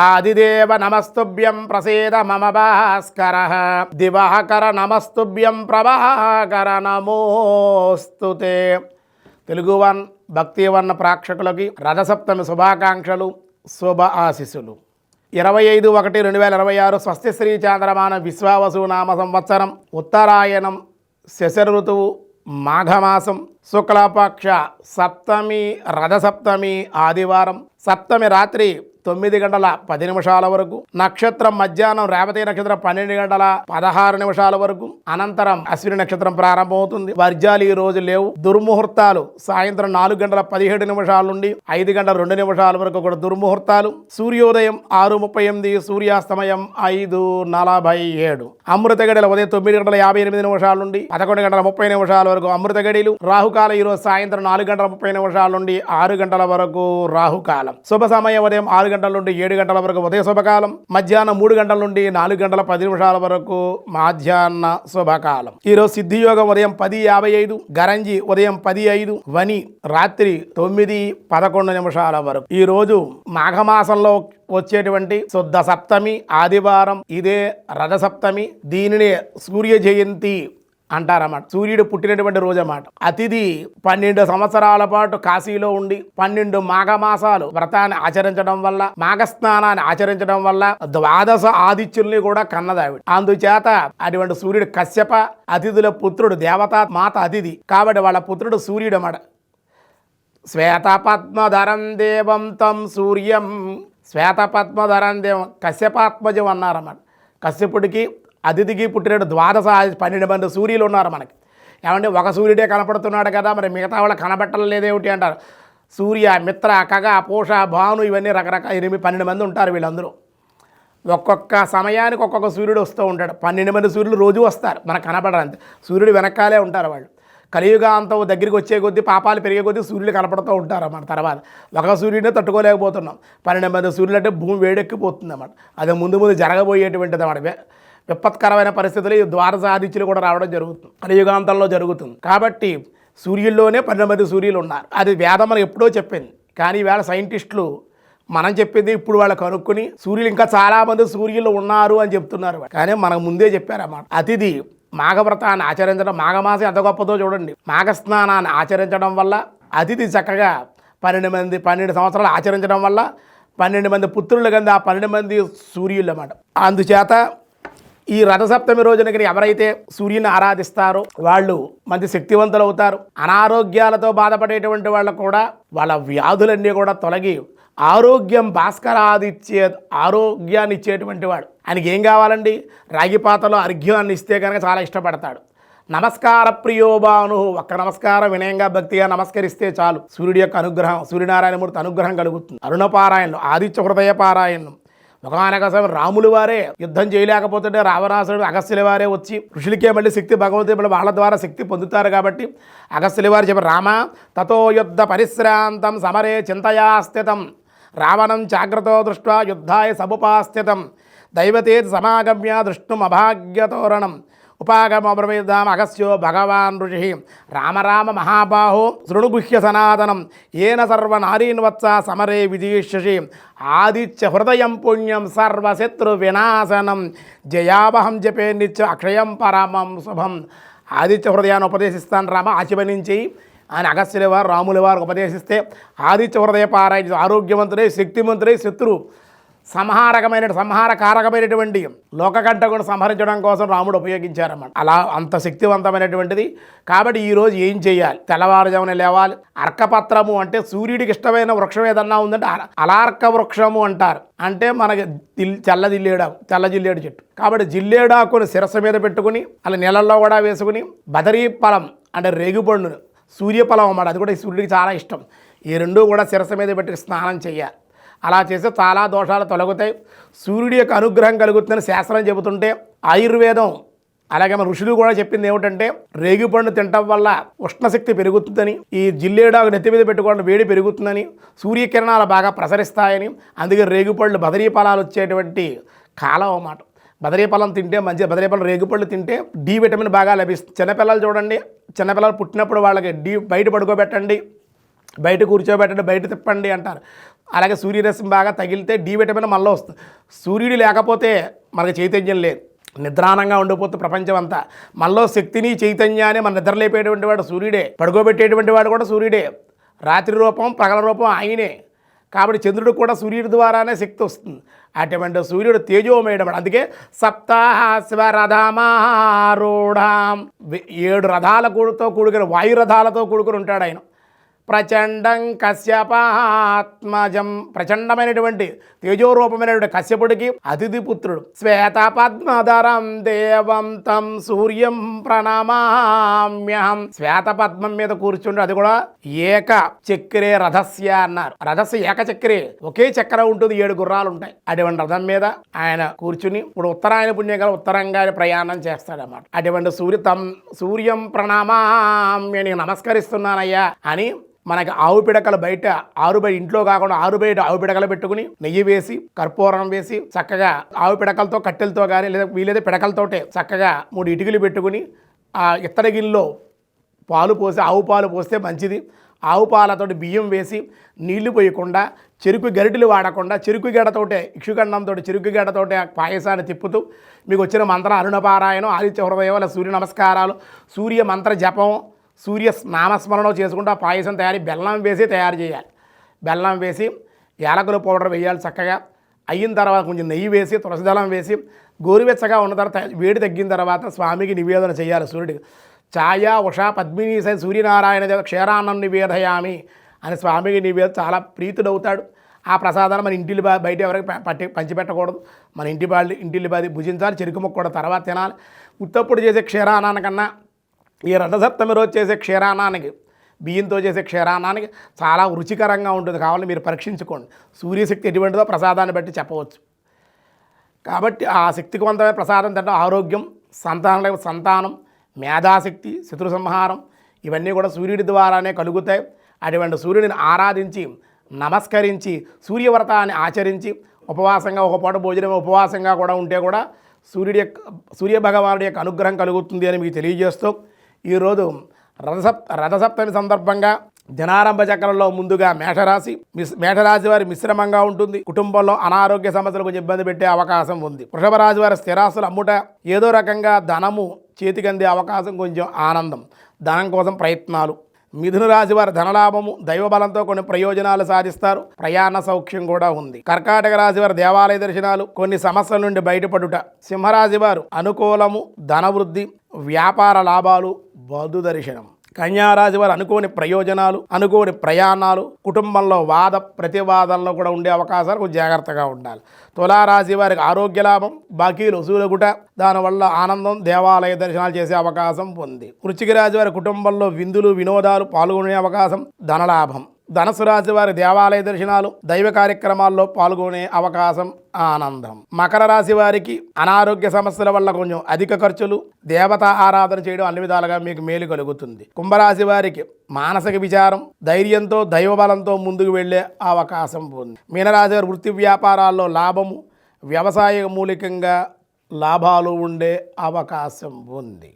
ఆదిదేవ నమస్తుభ్యం ప్రసేద మమ భాస్కర దివాకర నమస్తుభ్యం ప్రభాకర నమోస్తుతే. తెలుగు వన్ భక్తి వర్ణ ప్రేక్షకులకి రథసప్తమి శుభాకాంక్షలు, శుభ ఆశీస్సులు. 25/1/2026 స్వస్తి శ్రీ చాంద్రమాన విశ్వావసు నామ సంవత్సరం, ఉత్తరాయణం, శశర ఋతువు, మాఘమాసం, శుక్లపక్ష సప్తమి, రథసప్తమి ఆదివారం. సప్తమి రాత్రి 9 గంటల 10 నిమిషాల వరకు, నక్షత్రం మధ్యాహ్నం రేవతి నక్షత్రం 12 గంటల 16 నిమిషాల వరకు, అనంతరం అశ్విని నక్షత్రం ప్రారంభమవుతుంది. వర్జాలు ఈ రోజు లేవు. దుర్ముహూర్తాలు సాయంత్రం 4 గంటల 17 నిమిషాల నుండి 5 గంటల 2 నిమిషాల వరకు కూడా దుర్ముహూర్తాలు. సూర్యోదయం 6:38, సూర్యాస్తమయం 5:47. అమృత గడియలు ఉదయం 9 గంటల 58 నిమిషాల నుండి 11 గంటల 30 నిమిషాల వరకు అమృత గడియలు. రాహుకాలం ఈరోజు సాయంత్రం 4 గంటల 30 నిమిషాల నుండి 6 గంటల వరకు రాహుకాలం. శుభ సమయం ఉదయం 6 గంటల నుండి 7 గంటల వరకు ఉదయ శుభకాలం. మధ్యాహ్నం 3 గంటల నుండి 4 గంటల 10 నిమిషాల వరకు మధ్యాహ్న శుభకాలం. ఈరోజు సిద్ధియోగం ఉదయం 10:55, గరంజి ఉదయం 10:05, వని రాత్రి 9:11 నిమిషాల వరకు. ఈ రోజు మాఘమాసంలో వచ్చేటువంటి శుద్ధ సప్తమి ఆదివారం. ఇదే రథసప్తమి. దీనిని సూర్య జయంతి అంటారన్నమాట. సూర్యుడు పుట్టినటువంటి రోజు అన్నమాట. అతిథి 12 సంవత్సరాల పాటు కాశీలో ఉండి 12 మాఘమాసాలు వ్రతాన్ని ఆచరించడం వల్ల, మాఘస్నానాన్ని ఆచరించడం వల్ల 12 ఆదిత్యుల్ని కూడా కన్నదావిడ. అందుచేత అటువంటి సూర్యుడు కశ్యప అతిథుల పుత్రుడు, దేవతా మాత అతిథి కాబట్టి వాళ్ళ పుత్రుడు సూర్యుడు అన్నమాట. శ్వేతపద్మధరం దేవం తం సూర్యం, శ్వేతపద్మధరం దేవం కశ్యపాత్మజం అన్నారన్నమాట. కశ్యపుడికి అతిథికి పుట్టినట్టు 12 మంది సూర్యులు ఉన్నారు మనకి. ఏమంటే ఒక సూర్యుడే కనపడుతున్నాడు కదా, మరి మిగతా వాళ్ళు కనబట్టలేదేమిటి అంటారు. సూర్య, మిత్ర, ఖగ, పోష, భాను ఇవన్నీ రకరకాల 12 మంది ఉంటారు. వీళ్ళందరూ ఒక్కొక్క సమయానికి ఒక్కొక్క సూర్యుడు వస్తూ ఉంటాడు. 12 మంది సూర్యులు రోజు వస్తారు, మనకు కనపడరు అంతే. సూర్యుడు వెనకాలే ఉంటారు వాళ్ళు. కలియుగాంతం దగ్గరికి వచ్చే కొద్దీ, పాపాలు పెరిగే కొద్దీ సూర్యులు కనపడుతూ ఉంటారు అన్నమాట. తర్వాత ఒక సూర్యుడినే తట్టుకోలేకపోతున్నాం. 12 మంది సూర్యులు అంటే భూమి వేడెక్కిపోతుంది అన్నమాట. అది ముందు జరగబోయేటువంటిది అన్నమాట. విపత్కరమైన పరిస్థితులు ఈ 12 ఆదిత్యులు కూడా రావడం జరుగుతుంది, కలియుగాంతంలో జరుగుతుంది. కాబట్టి సూర్యుల్లోనే 12 మంది సూర్యులు ఉన్నారు. అది వేదం మనకు ఎప్పుడో చెప్పింది. కానీ ఈవేళ సైంటిస్టులు మనం చెప్పింది ఇప్పుడు వాళ్ళు కనుక్కొని సూర్యులు ఇంకా చాలామంది సూర్యులు ఉన్నారు అని చెప్తున్నారు. కానీ మనకు ముందే చెప్పారన్నమాట. అతిథి మాఘవ్రతాన్ని ఆచరించడం, మాఘమాసం ఎంత గొప్పదో చూడండి. మాఘస్నానాన్ని ఆచరించడం వల్ల అతిథి చక్కగా 12 సంవత్సరాలు ఆచరించడం వల్ల 12 మంది పుత్రులు కింద ఆ 12 మంది సూర్యులు అన్నమాట. అందుచేత ఈ రథసప్తమి రోజున ఎవరైతే సూర్యుని ఆరాధిస్తారో వాళ్ళు మంచి శక్తివంతులు అవుతారు. అనారోగ్యాలతో బాధపడేటువంటి వాళ్ళకు కూడా వాళ్ళ వ్యాధులన్నీ కూడా తొలగి ఆరోగ్యం, భాస్కరాదిచ్చే ఆరోగ్యాన్ని ఇచ్చేటువంటి వాడు. ఆయనకి ఏం కావాలండి? రాగి పాత్రలో అర్ఘ్యాన్ని ఇస్తే కనుక చాలా ఇష్టపడతాడు. నమస్కార ప్రియోబాను, ఒక్క నమస్కారం వినయంగా భక్తిగా నమస్కరిస్తే చాలు సూర్యుడి యొక్క అనుగ్రహం, సూర్యనారాయణమూర్తి అనుగ్రహం కలుగుతుంది. అరుణ పారాయణం, ఆదిత్య హృదయ పారాయణం. ఒకనొక సమయం రాములు వారే యుద్ధం చేయలేకపోతుంటే రావణాసురుడు అగస్త్యుల వారే వచ్చి ఋషులకే మళ్ళీ శక్తి, భగవంతుడు వాళ్ళ ద్వారా శక్తి పొందుతారు. కాబట్టి అగస్త్యుల వారు చెప్పారు, రామ తతో యుద్ధ పరిశ్రాంతం సమరే చింతయా స్థితం, రావణం జాగ్రత్తో దృష్ట్వా యుద్ధాయ సముపాస్థితం, దైవతేతి సమాగమ్య దృష్టుం అభాగ్యతోరణం, ఉపాగమబ్రవీదాం అగస్త్యో భగవాన్ ఋషి, రామ రామ మహాబాహో శృణుగుహ్య సనాతనం, ఏన సర్వనారీన్వత్స సమరే విజయిష్యసి, ఆదిత్య హృదయం పుణ్యం సర్వశత్రు వినాశనం, జయావహం జపే నిత్య అక్షయం పరమం శుభం. ఆదిత్య హృదయాన్ని ఉపదేశిస్తాను రామ, ఆచమనించి అని అగస్త్యుల వారు రాముల వారు ఉపదేశిస్తే ఆదిత్య హృదయ పారాయణ ఆరోగ్యవంతుడై, శక్తివంతుడై, శత్రు సంహారకారకమైనటువంటి లోకకంటకుడు సంహరించడం కోసం రాముడు ఉపయోగించారన్నమాట. అలా అంత శక్తివంతమైనటువంటిది. కాబట్టి ఈరోజు ఏం చేయాలి? తెల్లవారుజామున లేవాలి. అర్కపత్రము అంటే సూర్యుడికి ఇష్టమైన వృక్షం ఏదన్నా ఉందంటే అలార్క వృక్షము అంటారు. అంటే మనకి తెల్ల జిల్లేడు చెట్టు. కాబట్టి జిల్లేడాకుని శిరస్సు మీద పెట్టుకుని అలా నీళ్ళల్లో కూడా వేసుకుని, బదరీ ఫలం అంటే రేగుపండును, సూర్యఫలం అన్నమాట, అది కూడా సూర్యుడికి చాలా ఇష్టం. ఈ రెండూ కూడా శిరస్సు మీద పెట్టి స్నానం చేయాలి. అలా చేస్తే చాలా దోషాలు తొలగుతాయి, సూర్యుడి యొక్క అనుగ్రహం కలుగుతుందని శాస్త్రం చెబుతుంటే, ఆయుర్వేదం అలాగే మన ఋషులు కూడా చెప్పింది ఏమిటంటే రేగిపండు తినటం వల్ల ఉష్ణశక్తి పెరుగుతుందని, ఈ జిల్లేడాకు నెత్తి మీద పెట్టుకోవడం వేడి పెరుగుతుందని, సూర్యకిరణాలు బాగా ప్రసరిస్తాయని, అందుకే రేగిపళ్ళు బదరీ ఫలాలు వచ్చేటువంటి కాలం అన్నమాట. బదరీ ఫలం తింటే మంచిది. బదరీ ఫలం రేగిపళ్ళు తింటే డి విటమిన్ బాగా లభిస్తుంది. చిన్నపిల్లలు చూడండి, చిన్నపిల్లలు పుట్టినప్పుడు వాళ్ళకి బయట పడుకోబెట్టండి, బయట కూర్చోబెట్టండి, బయట తిప్పండి అంటారు. అలాగే సూర్యరశ్మి బాగా తగిలితే డి విటమిన్ మనలో వస్తుంది. సూర్యుడు లేకపోతే మనకి చైతన్యం లేదు, నిద్రానంగా ఉండిపోతుంది ప్రపంచం అంతా. మనలో శక్తిని చైతన్యాన్ని మన నిద్రలేపేటువంటి వాడు సూర్యుడే, పడుకోబెట్టేటువంటి వాడు కూడా సూర్యుడే. రాత్రి రూపం పగల రూపం ఆయనే. కాబట్టి చంద్రుడు కూడా సూర్యుడి ద్వారానే శక్తి వస్తుంది. అటువంటి సూర్యుడు తేజోమయుడు. అందుకే సప్తాశ్వరథమారూఢాం 7 రథాలతో కూడుకుని వాయురథాలతో కూడుకుని ఉంటాడు ఆయన. ప్రచండం కశ్యపాత్మజం ప్రచండమైనటువంటి తేజోరూపమైనటువంటి కశ్యపుడికి అతిథి పుత్రుడు. శ్వేత పద్మధరం దేవం తం సూర్యం ప్రణమామ్యహం. శ్వేత పద్మం మీద కూర్చుంటే అది కూడా ఏక చక్రే రథస్య అన్నారు. రథస్య ఏక చక్రే, ఒకే చక్రం ఉంటుంది, 7 గుర్రాలు ఉంటాయి. అటువంటి రథం మీద ఆయన కూర్చుని ఇప్పుడు ఉత్తరాయణ పుణ్యంగా ఉత్తరంగా ప్రయాణం చేస్తాడన్నమాట. అటువంటి సూర్యం ప్రణమామ్యని నమస్కరిస్తున్నానయ్యా అని మనకి ఆవు పిడకలు బయట ఇంట్లో కాకుండా 6 బయట ఆవు పిడకలు పెట్టుకుని నెయ్యి వేసి కర్పూరం వేసి చక్కగా ఆవు పిడకలతో కట్టెలతో కానీ లేదా వీలైతే పిడకలతోటే చక్కగా 3 ఇటుకలు పెట్టుకుని ఆ ఇత్తడి గిన్నెలో పాలు పోసి, ఆవు పాలు పోస్తే మంచిది. ఆవు పాలతోటి బియ్యం వేసి నీళ్లు పోయకుండా చెరుకు గరిటెలు వాడకుండా చెరుకు గడ్డతోటే ఇక్షుగండంతో చెరుకు గడ్డతోటే పాయసాన్ని తిప్పుతూ మీకు వచ్చిన మంత్రం అరుణపారాయణం, ఆదిత్య హృదయం, సూర్య నమస్కారాలు, సూర్య మంత్ర జపం, సూర్య నామస్మరణం చేసుకుంటూ ఆ పాయసం బెల్లం వేసి తయారు చేయాలి. బెల్లం వేసి యాలకుల పౌడర్ వేయాలి. చక్కగా అయిన తర్వాత కొంచెం నెయ్యి వేసి తులసిదళం వేసి గోరువెచ్చగా ఉన్న తర్వాత వేడి తగ్గిన తర్వాత స్వామికి నివేదన చేయాలి. సూర్యుడికి ఛాయ ఉషా పద్మిని సై సూర్యనారాయణ దేవ క్షీరాన్నం నివేదయామి అని స్వామికి నివేద చాలా ప్రీతుడవుతాడు. ఆ ప్రసాదాన్ని మన ఇంటిల్లి బయట ఎవరికి పంచిపెట్టకూడదు. మన ఇంటిల్లి బాది భుజించాలి. చెరుకు ముక్క కూడా తర్వాత తినాలి. ఉత్తప్పుడు చేసే క్షీరాన్నానికన్నా ఈ రథసప్తమి రోజు చేసే క్షీరాన్నానికి, బియ్యంతో చేసే క్షీరాన్నానికి చాలా రుచికరంగా ఉంటుంది. కావాలని మీరు పరీక్షించుకోండి. సూర్యశక్తి ఎటువంటిదో ప్రసాదాన్ని బట్టి చెప్పవచ్చు. కాబట్టి ఆ శక్తివంతమైన ప్రసాదం తింటే ఆరోగ్యం, సంతానం, మేధాశక్తి, శత్రు సంహారం ఇవన్నీ కూడా సూర్యుడి ద్వారానే కలుగుతాయి. అటువంటి సూర్యుడిని ఆరాధించి నమస్కరించి సూర్యవ్రతాన్ని ఆచరించి ఉపవాసంగా ఒక పూట భోజనం ఉపవాసంగా కూడా ఉంటే కూడా సూర్య భగవానుడి యొక్క అనుగ్రహం కలుగుతుంది అని మీకు తెలియజేస్తూ ఈరోజు రథసప్తమి సందర్భంగా దినారంభ చక్రంలో ముందుగా మేషరాశి వారి మిశ్రమంగా ఉంటుంది. కుటుంబంలో అనారోగ్య సమస్యలకు ఇబ్బంది పెట్టే అవకాశం ఉంది. వృషభ రాశి వారి స్థిరాస్తులు అమ్ముట, ఏదో రకంగా ధనము చేతికందే అవకాశం, కొంచెం ఆనందం, ధనం కోసం ప్రయత్నాలు. మిథున రాశి వారి ధనలాభము, దైవబలంతో కొన్ని ప్రయోజనాలు సాధిస్తారు. ప్రయాణ సౌఖ్యం కూడా ఉంది. కర్కాటక రాశి వారి దేవాలయ దర్శనాలు, కొన్ని సమస్యల నుండి బయటపడుట. సింహరాశి వారు అనుకూలము, ధనవృద్ధి, వ్యాపార లాభాలు, బౌద్ధ దర్శనం. కన్యారాశి వారు అనుకోని ప్రయోజనాలు, అనుకోని ప్రయాణాలు, కుటుంబంలో వాద ప్రతివాదనలో కూడా ఉండే అవకాశాలు కొంచెం జాగ్రత్తగా ఉండాలి. తులారాశి వారికి ఆరోగ్య లాభం, బాకీలు వసూలుగుట, దానివల్ల ఆనందం, దేవాలయ దర్శనాలు చేసే అవకాశం ఉంది. వృశ్చిక రాశి వారి కుటుంబంలో విందులు వినోదాలు పాల్గొనే అవకాశం, ధనలాభం. ధనుసు రాశి వారి దేవాలయ దర్శనాలు, దైవ కార్యక్రమాల్లో పాల్గొనే అవకాశం, ఆనందం. మకర రాశి వారికి అనారోగ్య సమస్యల వల్ల కొంచెం అధిక ఖర్చులు, దేవతా ఆరాధన చేయడం అన్ని విధాలుగా మీకు మేలు కలుగుతుంది. కుంభరాశి వారికి మానసిక విచారం, ధైర్యంతో దైవబలంతో ముందుకు వెళ్ళే అవకాశం ఉంది. మీనరాశి వారి వృత్తి వ్యాపారాల్లో లాభము, వ్యవసాయ మూలికంగా లాభాలు ఉండే అవకాశం ఉంది.